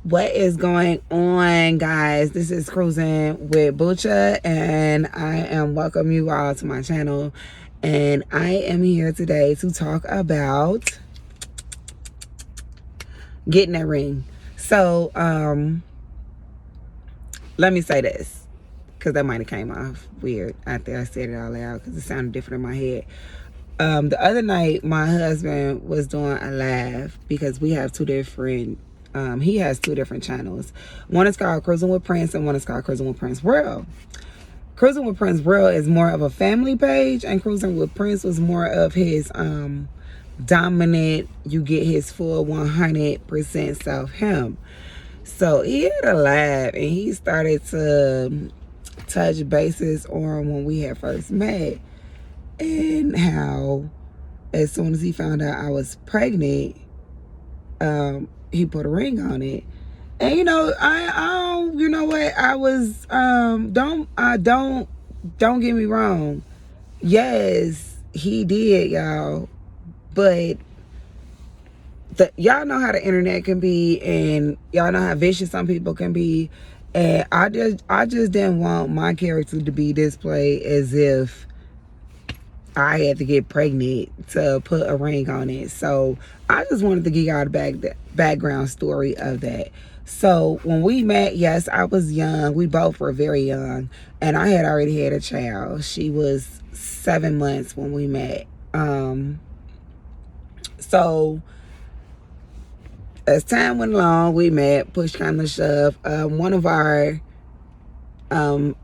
What is going on, guys? This is Cruising with Bucha, and I am welcome you all to my channel. And I am here today to talk about getting that ring. So, let me say this, because that might have came off weird after I said it out loud, because it sounded different in my head. The other night, my husband was doing a live because we have two different. He has two different channels. One is called Cruising with Prince, and one is called Cruising with Prince World. Cruising with Prince World is more of a family page, and Cruising with Prince was more of his dominant. You get his full 100% self him. So he had a live, and he started to touch bases on when we had first met, and how as soon as he found out I was pregnant, he put a ring on it. And you know what, I was don't get me wrong, yes, he did, y'all, but y'all know how the internet can be, and y'all know how vicious some people can be, and I just didn't want my character to be displayed as if I had to get pregnant to put a ring on it. So I just wanted to give y'all the background story of that. So when we met, yes, I was young. We both were very young. And I had already had a child. She was 7 months when we met. So as time went along, we met, push kind of shove. One of our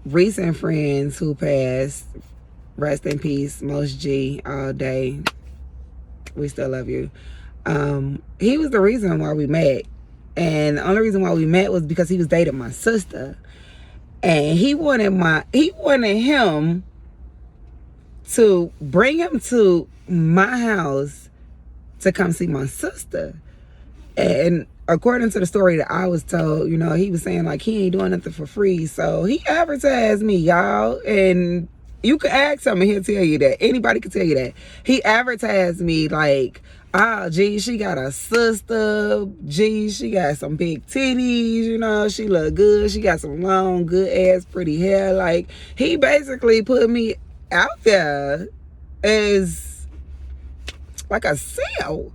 recent friends who passed, rest in peace, Most G, all day. We still love you. He was the reason why we met. And the only reason why we met was because he was dating my sister. And he wanted him to bring him to my house to come see my sister. And according to the story that I was told, he was saying like he ain't doing nothing for free. So he advertised me, y'all. And you can ask him and he'll tell you that. Anybody can tell you that. He advertised me like, gee, she got a sister. Gee, she got some big titties, she look good. She got some long, good ass, pretty hair. Like, he basically put me out there as like a sale.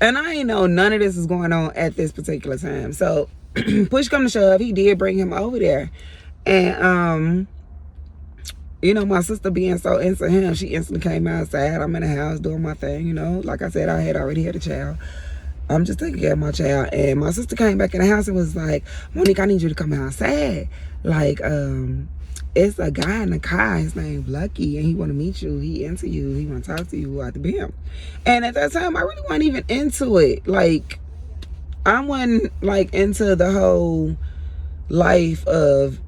And I ain't know none of this was going on at this particular time. So, push come to shove, he did bring him over there. And, my sister being so into him, she instantly came outside. I'm in the house doing my thing, Like I said, I had already had a child. I'm just taking care of my child. And my sister came back in the house and was like, Monique, I need you to come outside. Like, it's a guy in the car. His name's Lucky, and he want to meet you. He into you. He want to talk to you at the BM. And at that time, I really wasn't even into it. Like, I wasn't, like, into the whole life of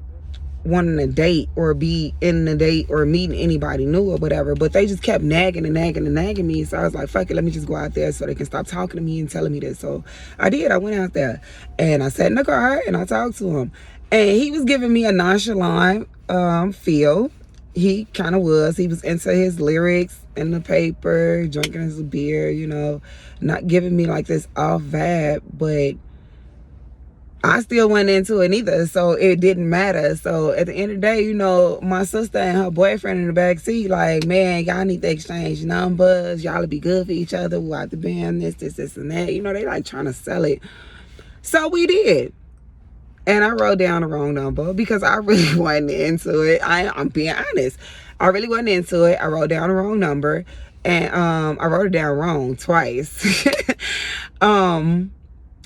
wanting to date or be in a date or meeting anybody new or whatever, but they just kept nagging me. So I was like, fuck it, let me just go out there so they can stop talking to me and telling me this. So I did. I went out there and I sat in the car and I talked to him, and he was giving me a nonchalant feel. He kind of was. He was into his lyrics in the paper, drinking his beer, not giving me like this off vibe, but I still went into it either, so it didn't matter. So at the end of the day, my sister and her boyfriend in the back seat, like, man, y'all need to exchange numbers. Y'all will be good for each other. We'll have to band this, and that. They like trying to sell it. So we did. And I wrote down the wrong number because I really wasn't into it. I'm being honest. I really wasn't into it. I wrote down the wrong number. And I wrote it down wrong twice.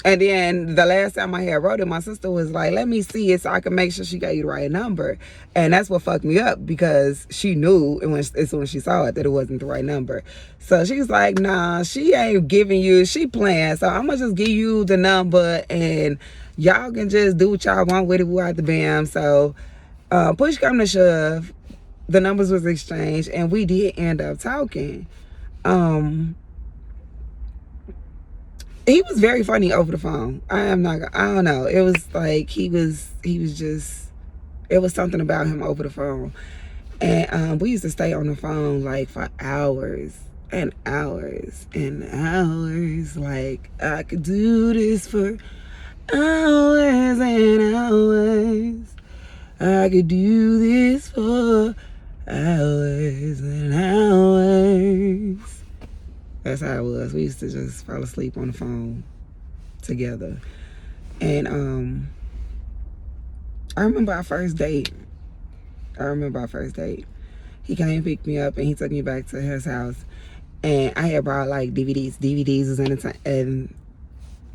And then the last time I had wrote it, my sister was like, let me see it so I can make sure she got you the right number. And that's what fucked me up, because she knew as soon as she saw it that it wasn't the right number. So she was like, nah, she ain't giving you, she playing. So I'm going to just give you the number and y'all can just do what y'all want with it without the bam. So push come to shove, the numbers was exchanged and we did end up talking. He was very funny over the phone. I don't know. It was like he was just, it was something about him over the phone. And we used to stay on the phone like for hours and hours and hours. Like, I could do this for Hours and hours. I could do this for hours and hours. That's how it was. We used to just fall asleep on the phone together. And I remember our first date. He came and picked me up and he took me back to his house. And I had brought like DVDs. DVDs was in the time and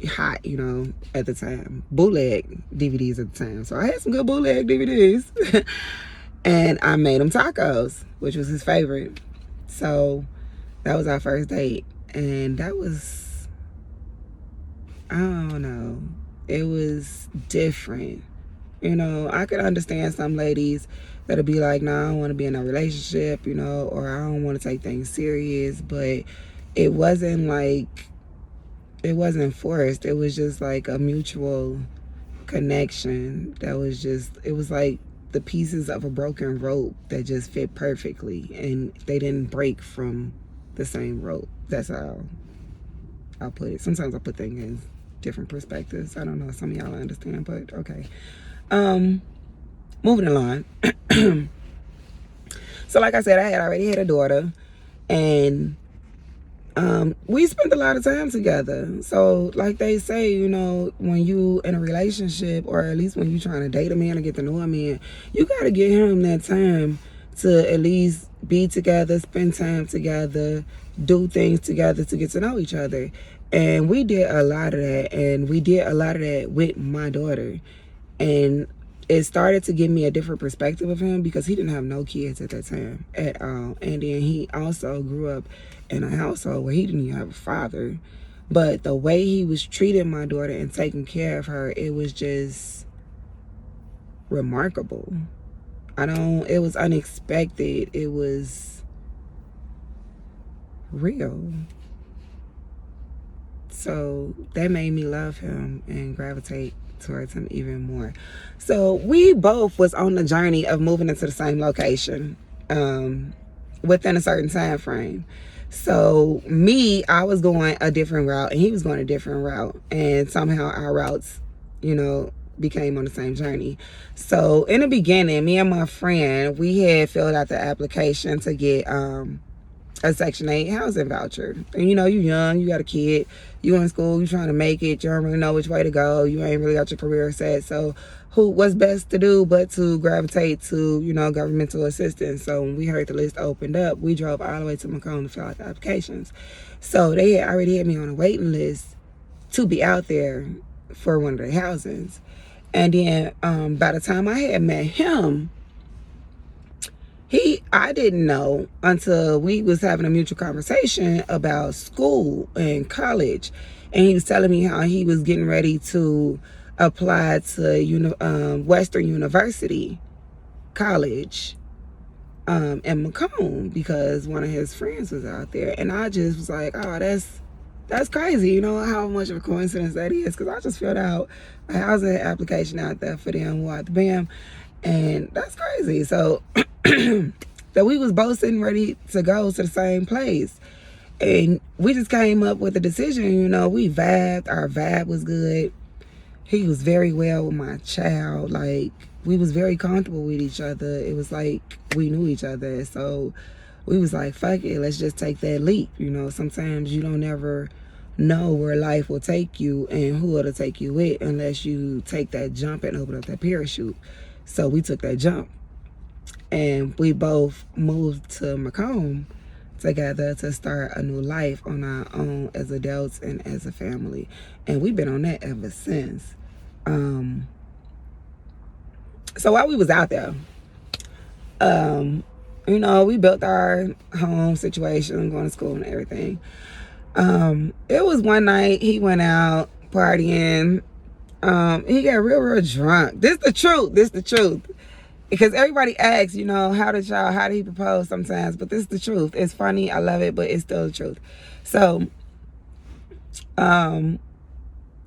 hot, you know, at the time. Bootleg DVDs at the time. So I had some good bootleg DVDs. And I made him tacos, which was his favorite. So that was our first date. And that was, I don't know, it was different. You know, I could understand some ladies that'll be like, nah, I don't want to be in a relationship, you know, or I don't want to take things serious. But it wasn't forced. It was just like a mutual connection that was just, it was like the pieces of a broken rope that just fit perfectly. And they didn't break from the same rope. That's how I'll put it. Sometimes I put things in different perspectives. I don't know if some of y'all understand, but okay. Moving along. So like I said, I had already had a daughter, and we spent a lot of time together. So like they say, you know, when you in a relationship, or at least when you trying to date a man or get to know a man, you got to give him that time to at least be together, spend time together, do things together to get to know each other. And we did a lot of that, and we did a lot of that with my daughter. And it started to give me a different perspective of him because he didn't have no kids at that time at all. And then he also grew up in a household where he didn't even have a father. But the way he was treating my daughter and taking care of her, it was just remarkable. It was unexpected. It was real. So that made me love him and gravitate towards him even more. So we both was on the journey of moving into the same location within a certain time frame. So I was going a different route and he was going a different route, and somehow our routes, you know, became on the same journey. So in the beginning, me and my friend, we had filled out the application to get a Section 8 housing voucher. And you know, you young, you got a kid, you in school, you trying to make it, you don't really know which way to go, you ain't really got your career set. So what's best to do but to gravitate to, you know, governmental assistance. So when we heard the list opened up, we drove all the way to Macomb to fill out the applications. So they had already had me on a waiting list to be out there for one of the housings. And then by the time I had met him, I didn't know until we was having a mutual conversation about school and college. And he was telling me how he was getting ready to apply to Western University College in Macomb because one of his friends was out there. And I just was like, oh, that's crazy. You know how much of a coincidence that is? Because I just filled out a housing application out there for them, bam. And that's crazy. So that we was both sitting ready to go to the same place. And we just came up with a decision, you know, we vibed, our vibe was good. He was very well with my child. Like, we was very comfortable with each other. It was like we knew each other. So we was like, fuck it, let's just take that leap. You know, sometimes you don't ever know where life will take you and who it'll take you with unless you take that jump and open up that parachute. So we took that jump. And we both moved to Macomb together to start a new life on our own as adults and as a family. And we've been on that ever since. So while we was out there, you know, we built our home situation, going to school and everything. It was one night he went out partying. He got real drunk. This the truth. Because everybody asks, you know, how did he propose sometimes? But this is the truth. It's funny, I love it, but it's still the truth. So,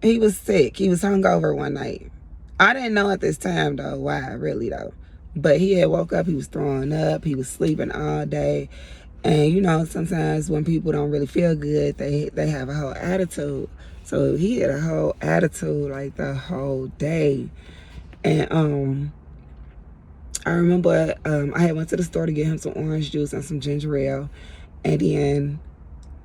he was sick. He was hungover one night. I didn't know at this time, though, why, really, though. But he had woke up, he was throwing up, he was sleeping all day. And, you know, sometimes when people don't really feel good, they have a whole attitude. So he had a whole attitude like the whole day. And I remember I had went to the store to get him some orange juice and some ginger ale. And then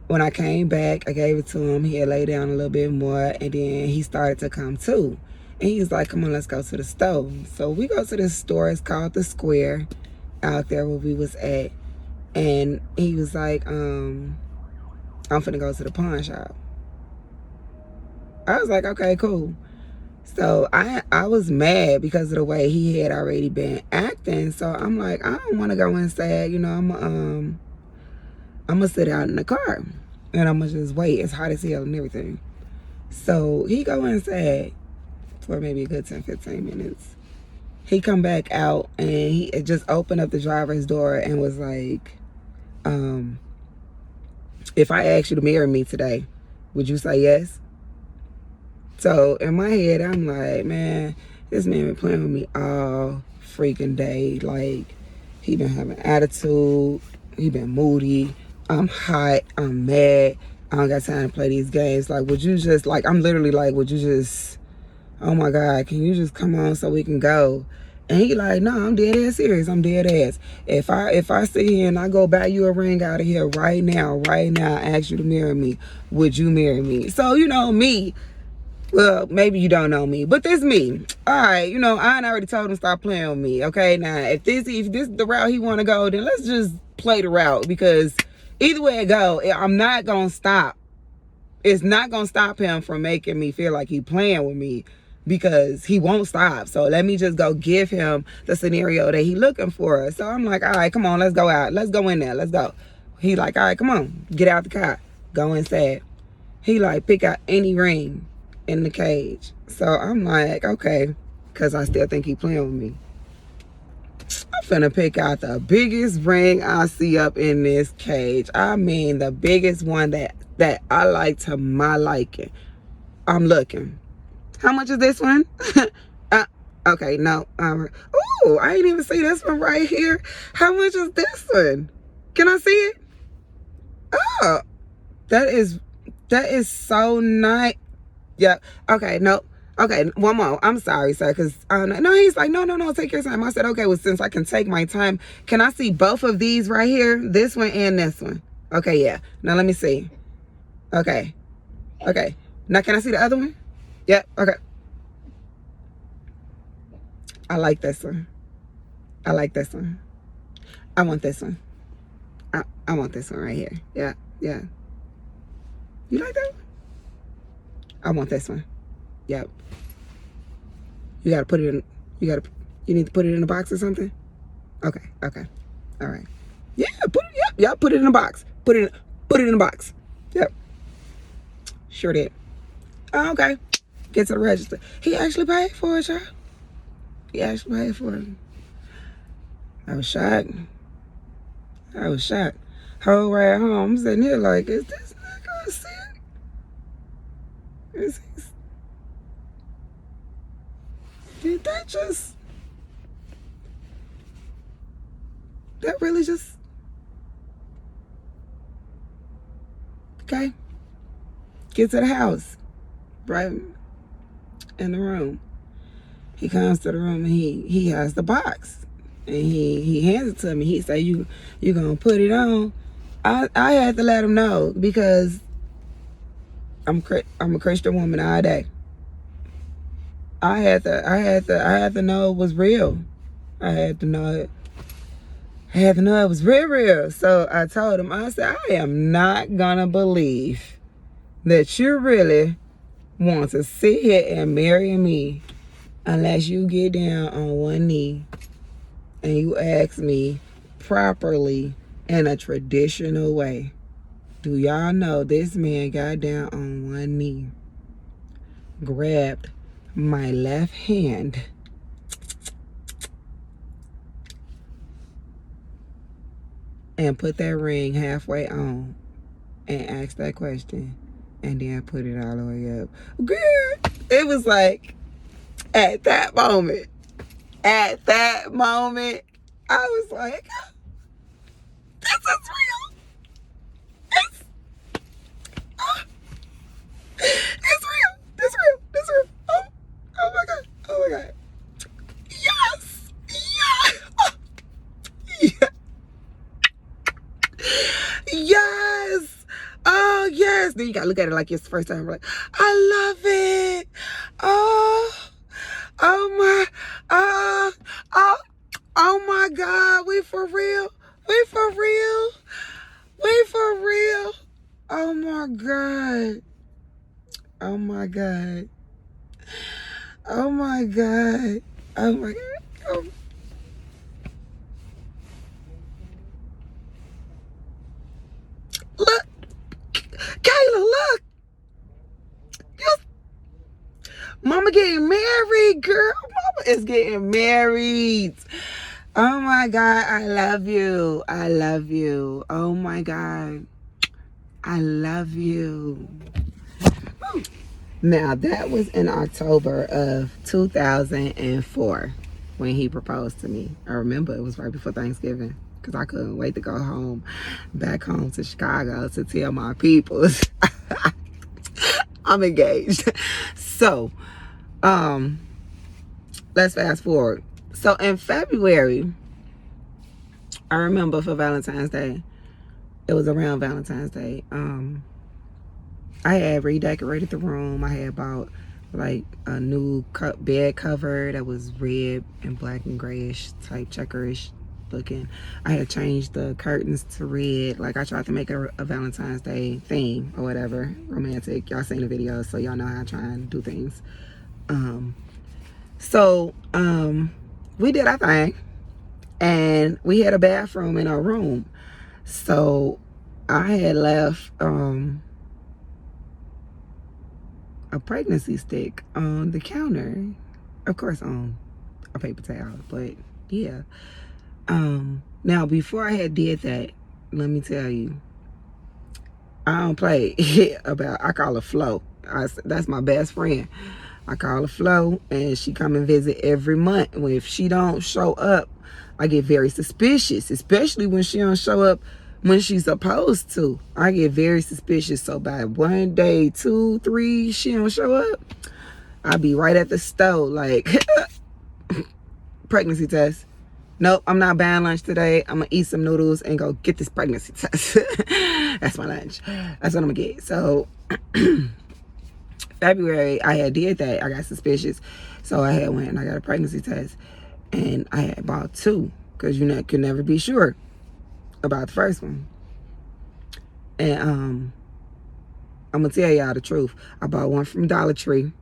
when I came back, I gave it to him. He had laid down a little bit more, and then he started to come to. And he was like, come on, let's go to the store. So we go to this store. It's called The Square out there where we was at. And he was like, I'm finna go to the pawn shop. I was like, okay, cool. So I was mad because of the way he had already been acting. So I'm like, I don't want to go inside. You know, I'm gonna sit out in the car and I'm gonna just wait. It's hot as hell and everything. So he go inside for maybe a good 10-15 minutes. He come back out and he just opened up the driver's door and was like, if I asked you to marry me today, would you say yes? So in my head, I'm like, man, this man been playing with me all freaking day. Like, he been having attitude. He been moody. I'm hot. I'm mad. I don't got time to play these games. Like, would you just, like, I'm literally like, would you just, oh my God, can you just come on so we can go? And he like, no, I'm dead ass serious. I'm dead ass. If I sit here and I go buy you a ring out of here right now, ask you to marry me, would you marry me? So, you know, me, well, maybe you don't know me, but this me. All right, you know, I already told him stop playing with me. Okay, now if this is the route he want to go, then let's just play the route, because either way it go, I'm not gonna stop. It's not gonna stop him from making me feel like he playing with me, because he won't stop. So let me just go give him the scenario that he looking for. So I'm like, all right, come on, let's go out. Let's go in there. Let's go. He like, all right, come on, get out the car. Go inside. He like, pick out any ring in the cage. So I'm like, okay, because I still think he playing with me. I'm finna pick out the biggest ring I see up in this cage. I mean, the biggest one that I like to my liking. I'm looking. How much is this one? Okay, no. Oh, I ain't even see this one right here. How much is this one? Can I see it? Oh, that is so nice. Yeah. Okay. No. Okay. One more. I'm sorry, sir. Because no, he's like, no. Take your time. I said, okay. Well, since I can take my time, can I see both of these right here? This one and this one. Okay. Yeah. Now let me see. Okay. Okay. Now can I see the other one? Yep. Okay. I like this one. I like this one. I want this one. I want this one right here. Yeah. Yeah. You like that one? I want this one. Yep. You gotta put it in. You need to put it in a box or something. Okay. Okay. All right. Yeah. Yep. Put it in a box. Put it in a box. Yep. Sure did. Oh, okay. Get to the register. He actually paid for it, y'all. He actually paid for it. I was shocked. Whole ride home, I'm sitting here like, is this nigga sick? Did that really just, okay. Get to the house, right in the room. He comes to the room and he has the box. And he hands it to me. He say, you gonna put it on? I had to let him know, because I'm a Christian woman all day. I had to know it was real. I had to know it was real. So I told him, I said, I am not gonna believe that you really want to sit here and marry me unless you get down on one knee and you ask me properly in a traditional way. Do y'all know this man got down on one knee, grabbed my left hand, and put that ring halfway on and asked that question, and then put it all the way up. Girl, it was like, at that moment, I was like, this is real. It's then you gotta look at it like it's the first time. Like, I love it. Oh, oh my, oh my God. We for real. We for real. We for real. Oh my God. Oh my God. Oh my God. Oh my God. Oh. Look, Kayla, look. Mama getting married, girl. Mama is getting married. Oh my God, I love you. I love you. Oh my God. I love you. Now, that was in October of 2004 when he proposed to me. I remember it was right before Thanksgiving because I couldn't wait to go home, back home to Chicago to tell my peoples I'm engaged. So, let's fast forward. So in February, I remember for Valentine's Day, it was around Valentine's Day, I had redecorated the room. I had bought like a new bed cover that was red and black and grayish type checkerish looking. I had changed the curtains to red. Like I tried to make it a Valentine's Day theme or whatever, romantic. Y'all seen the video, so y'all know how I try and do things. So we did our thing, and we had a bathroom in our room. So I had left a pregnancy stick on the counter, of course on a paper towel, but yeah. Now before I had did that, let me tell you, I don't play about, I call her Flo. That's my best friend. I call her Flo, and she come and visit every month. If she don't show up, I get very suspicious, especially when she don't show up when she's supposed to. I get very suspicious. So by 1 day, 2, 3, she don't show up, I'll be right at the stove like, pregnancy test. Nope, I'm not buying lunch today. I'm gonna eat some noodles and go get this pregnancy test. That's my lunch. That's what I'm gonna get. So February, I had did that. I got suspicious. So I had went and I got a pregnancy test. And I had bought 2 because you could never be sure about the first one. And I'm gonna tell y'all the truth. I bought one from Dollar Tree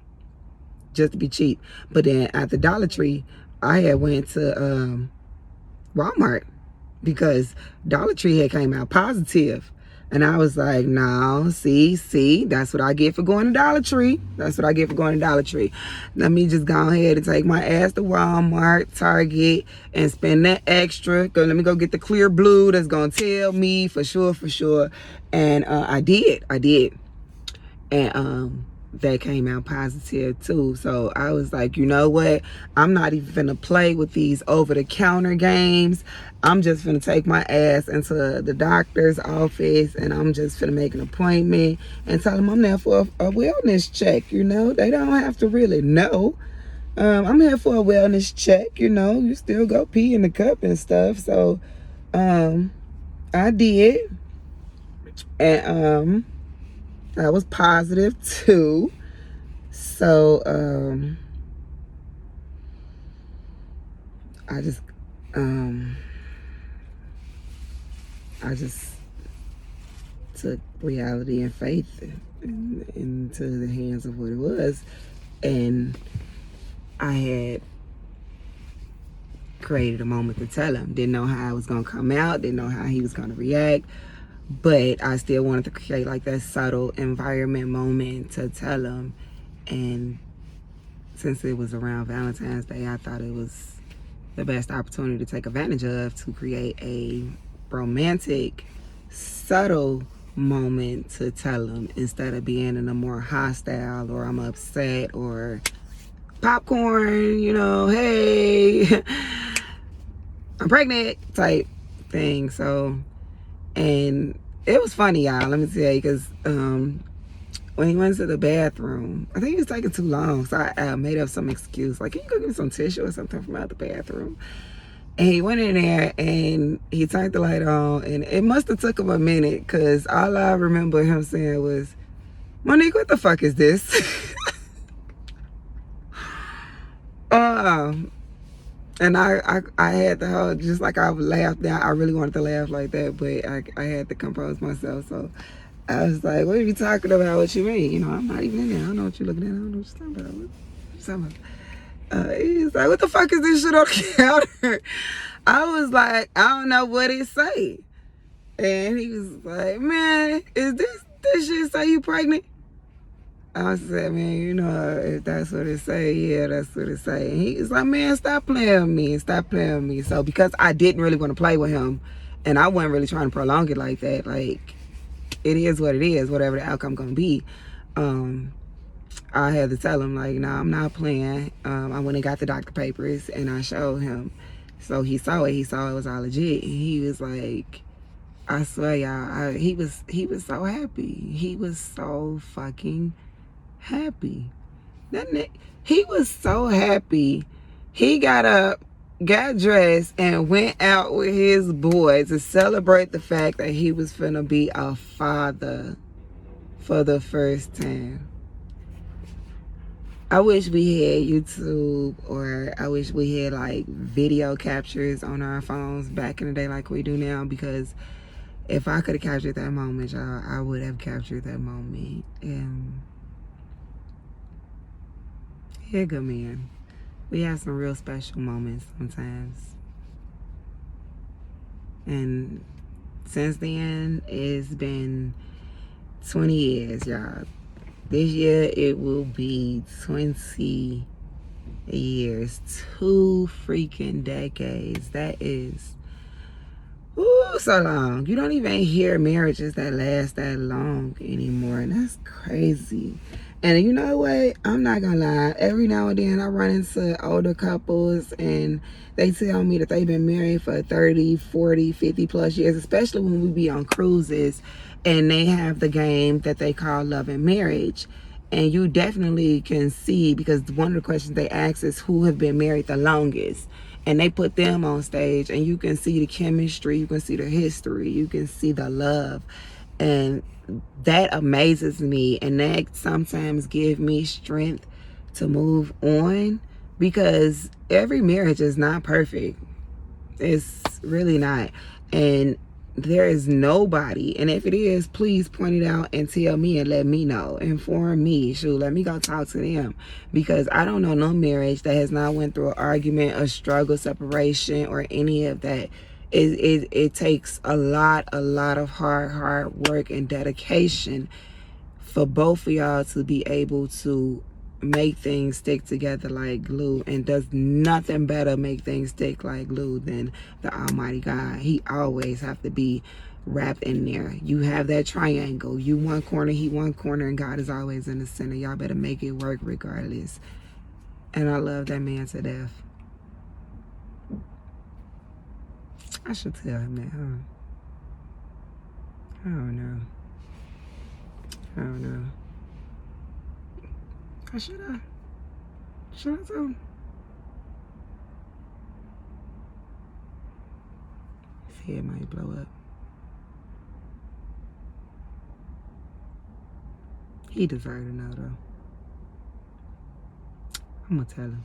just to be cheap. But then at the Dollar Tree, I had went to Walmart because Dollar Tree had came out positive. And I was like, no, see, that's what I get for going to Dollar Tree. That's what I get for going to Dollar Tree. Let me just go ahead and take my ass to Walmart, Target, and spend that extra. Let me go get the clear blue that's going to tell me for sure. And I did. And that came out positive too. So I was like, you know what? I'm not even finna play with these over-the-counter games. I'm just finna take my ass into the doctor's office, and I'm just finna make an appointment and tell them I'm there for a wellness check. They don't have to really know. I'm here for a wellness check. You still go pee in the cup and stuff. So I did, and I was positive too. So I just took reality and faith into the hands of what it was. And I had created a moment to tell him. Didn't know how it was going to come out. Didn't know how he was going to react. But I still wanted to create like that subtle environment moment to tell him. And since it was around Valentine's Day, I thought it was the best opportunity to take advantage of to create a romantic, subtle moment to tell him instead of being in a more hostile or I'm upset or popcorn, hey, I'm pregnant type thing. So, and it was funny, y'all, let me tell you, because when he went to the bathroom, I think he was taking too long, so I made up some excuse, like, can you go get me some tissue or something from out the bathroom? And he went in there and he turned the light on, and it must have took him a minute, because all I remember him saying was, Monique, what the fuck is this? um, and I had the whole, just like I laughed down. I really wanted to laugh like that, but I had to compose myself. So I was like, what are you talking about? What you mean? You know, I'm not even in there. I don't know what you're looking at. I don't know what you're talking about. What you talking about? He's like, what the fuck is this shit on the counter? I was like, I don't know what it say. And he was like, man, is this shit say you pregnant? I said, man, you know, if that's what it say, yeah, that's what it say. And he was like, man, stop playing with me, stop playing with me. So because I didn't really want to play with him, and I wasn't really trying to prolong it like that, like, it is what it is, whatever the outcome gonna be. I had to tell him, like, no, I'm not playing. I went and got the doctor papers, and I showed him. So he saw it. He saw it was all legit. And he was like, I swear, y'all, he was so happy. He was so fucking happy. He was so happy. He got up, got dressed, and went out with his boy to celebrate the fact that he was finna be a father for the first time. I wish we had YouTube, or I wish we had like video captures on our phones back in the day like we do now, because if I could have captured that moment, y'all, I would have captured that moment. And yeah, good man. We have some real special moments sometimes. And since then, it's been 20 years, y'all. This year, it will be 20 years. 2 freaking decades. That is, ooh, so long. You don't even hear marriages that last that long anymore. And that's crazy. And you know what? I'm not gonna lie. Every now and then I run into older couples and they tell me that they've been married for 30, 40, 50 plus years, especially when we be on cruises and they have the game that they call love and marriage. And you definitely can see, because one of the questions they ask is who have been married the longest. And they put them on stage and you can see the chemistry, you can see the history, you can see the love. And that amazes me, and that sometimes gives me strength to move on, because every marriage is not perfect. It's really not. And there is nobody, and if it is, please point it out and tell me and let me know. Inform me. Shoot, let me go talk to them, because I don't know no marriage that has not went through an argument, a struggle, separation, or any of that. It takes a lot of hard work and dedication for both of y'all to be able to make things stick together like glue. And does nothing better make things stick like glue than the Almighty God. He always have to be wrapped in there. You have that triangle. You one corner, he one corner, and God is always in the center. Y'all better make it work regardless. And I love that man to death. I should tell him that, huh? I don't know. I don't know. Or should I? Should I tell him? His head might blow up. He deserved to know, though. I'm gonna tell him.